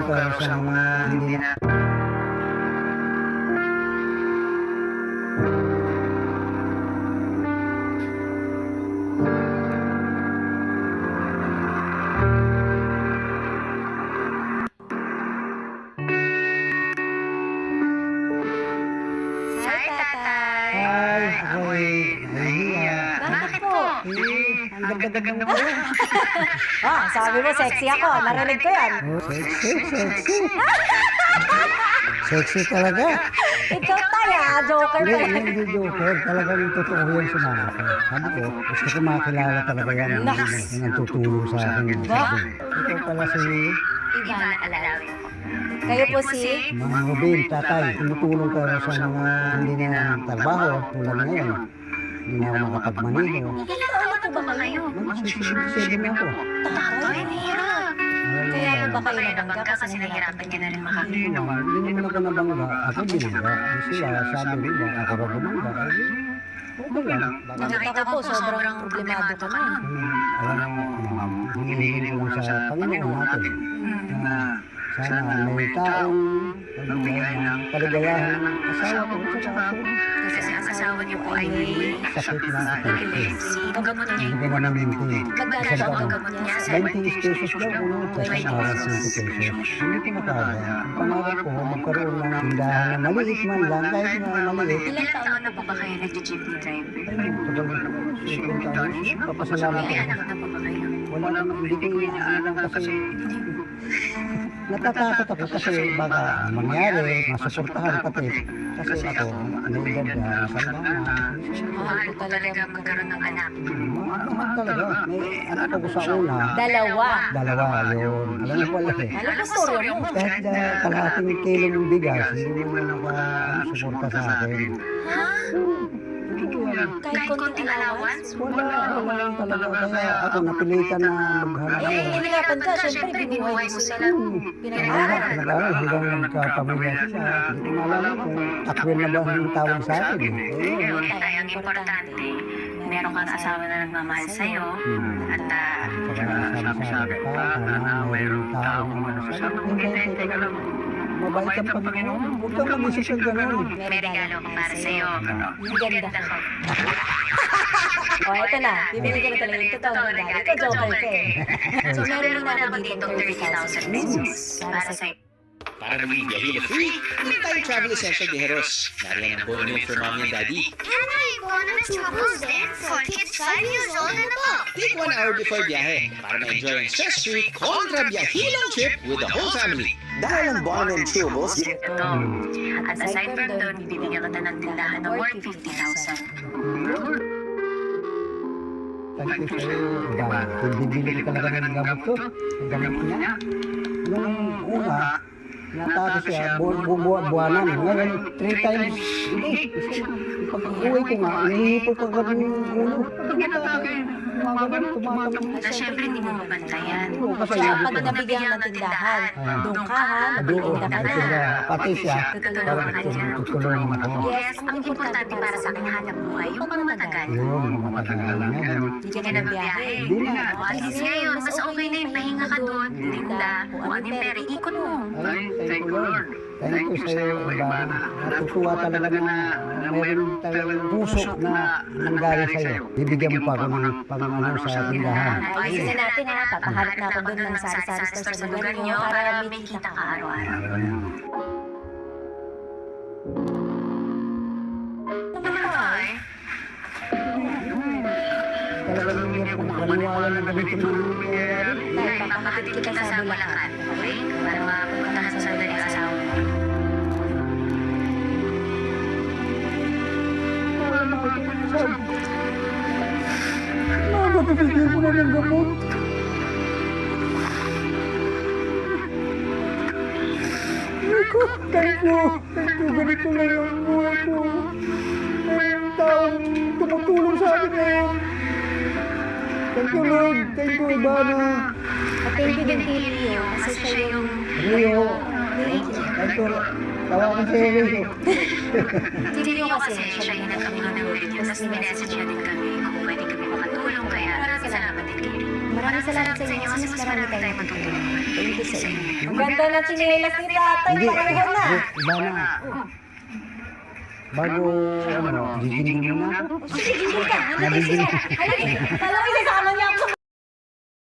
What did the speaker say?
ka sa mga hindi na... Hi, Tatay! Ay, ako'y nahihiya. Bakit po? Ang ganda-ganda mo yan. Ah, sabi mo sexy ako. Narinig ko yan. Oh, sexy, sexy. Sexy talaga. Ikaw tayo, joker pa yan. Hindi joker. Talagang totoo yung sinabi ko. Sabi ko, gusto ko makilala talaga yan. Yung nagtutulong sa akin. Ba? Ikaw pala si Ivana Alalawin. Kayo po si... Mga Robin, tatay. Tumutulong ka sa mga hindi na trabaho. Tulad ngayon. Hindi na ako makapagmaniho. Ilang taon na po ba kayo? Mag-67 na ako. Tatay, nahirap. Kaya po ba kayo nabangga kasi nahihirapan niya na rin makakita? Hindi naman ako nabangga. Ako binangga. Sila, sabi nila, ako raw bumangga. Okay lang. Nakita ko po, sobrang problemado ka na. Alam mo, hinihingi ko lang sa Panginoon natin na sana may taong pagbigay ng kaligayahan ng asawa ko at saka ako. Kasi ang asawa niyo po ay Sakit na epilepsy. Ang gamot niya. Hindi ko na minti. Magkano po ang gamot niya? 20 pesos daw uno. Sa isang araw, 20 pesos. Hindi ko makaya. Ang pangarap ko, magkaroon ng tindahan na maliit man lang, kahit na maliit. Ilang taon na po ba kayo nag-jeepney driver? Ay, tagal na. 50 anos. Papasalamat May ko. anak na po ba kayo? Wala naman, hindi ko inaalam kasi natatakot ako kasi baka mangyari, masuportahan pati. Kasi ako, may edad na, masanda na. Mahal po talaga magkaroon ng anak. Mahal talaga. May anak ako sa una. Dalawa. Dalawa, yun. Alam mo pala eh. Ano ba storya mo? Kahit na kalahating kilong bigas, hindi mo na nakasuporta sa akin. Ha? Kahit konting allowance? Wala lang talaga. Kaya ako napilitan na maghanap. Eh, hinirapan ka, syempre, binuhay mo sila. Pinag-aaral. Nag-aaral hanggang nagkapamilya sila. Hindi ko alam kung takwil na ba ang tawag sa akin. Ngayon, tayo, ang importante, meron kang asawa na nagmamahal sa'yo, at Sabi-sabi pa, sana mayroong taong sabi ko, hindi, teka lang. Mabait ang Panginoon. Huwag kang mag-isip ng gano'n. may regalo ko para sa'yo. Yung ganda ko. O, eto na. Bibili ko na talaga yung totoong regalo. Ikaw, joker ka eh. So, meron na ako dito 30,000 pesos para sa'yo. Para maging Viajero Free, hindi tayo travel essential viajeros. Nariyan ang bonus meal for mommy and daddy. And I want a troubles then for kids 5 years old and above. Take 1 hour before biyahe para ma-enjoy ang stress-free kontra biyahilong trip with the whole family. Dahil ang bon and chewables, Ito. At aside from doon, bibigyan kita ng tindahan na worth 50,000. Thank you sa'yo. Diba? Bibili ko talaga ng gamot ko. Ang gamot niya. Nung una, natapos siya, buwanan. Ngayon, 3 times. Hindi. Pag-uwi ko nga, nahihipol ka ganun yung ulo. Na syempre, hindi mo mabantayan. Oo, kasi Kaya yun pag dito. nabigyan ng tindahan, doon ka ha, Doon, magtitinda ka pati na. siya, pati siya. Tutulungan ka niya. Tutulungan ako. Yes, ang importante para sa akin, hanap buhay, yung pang matagal. Yun, matagal na ngayon. Hindi ka na biyahe. Hindi na. O, at least ngayon, mas okay na yung pahinga ka doon, tinda, kung ano yung pera, ikot mo. Ay, thank you Lord. Thank you sa'yo, Iba. Natutuwa talaga na mayroon talagang puso na nanggaling sa'yo. Bibigyan mo pa ako ng pangano sa tindahan. Ayusin na natin ha, papahanap na ako doon ng sari-sari store sa lugar niyo para may kita ka araw-araw. Ayun. Talagang hindi ako makaniwala na ganito na nangyayari. Dahil papahatid kita sa Bulacan, okay? Para mapupuntahan sa sandali ang asawa mo. Mabibigyan ko na ng gamot. Nico, thank you. Thank you. Ganito lang ang buhay ko. May taong tumutulong sa akin ngayon. Thank you, Lord. Thank you, Ivana. At thank you din kay Rio, kasi siya yung... Rio. Thank you. Tawagan si Rio. Si Rio kasi siya yung nag-amino ng video, tapos minessage niya din kami kung pwede kami makatulong, kaya salamat din kay Rio. Maraming salamat sa inyo kasi mas marami tayong matutulungan. Thank you sa inyo. Ang ganda na chinelas ni tatay. Hindi, Pareho na. iba na. Bago, gigilin mo na. Sige, gigil ka. Halika, sige. Halika. Kala ko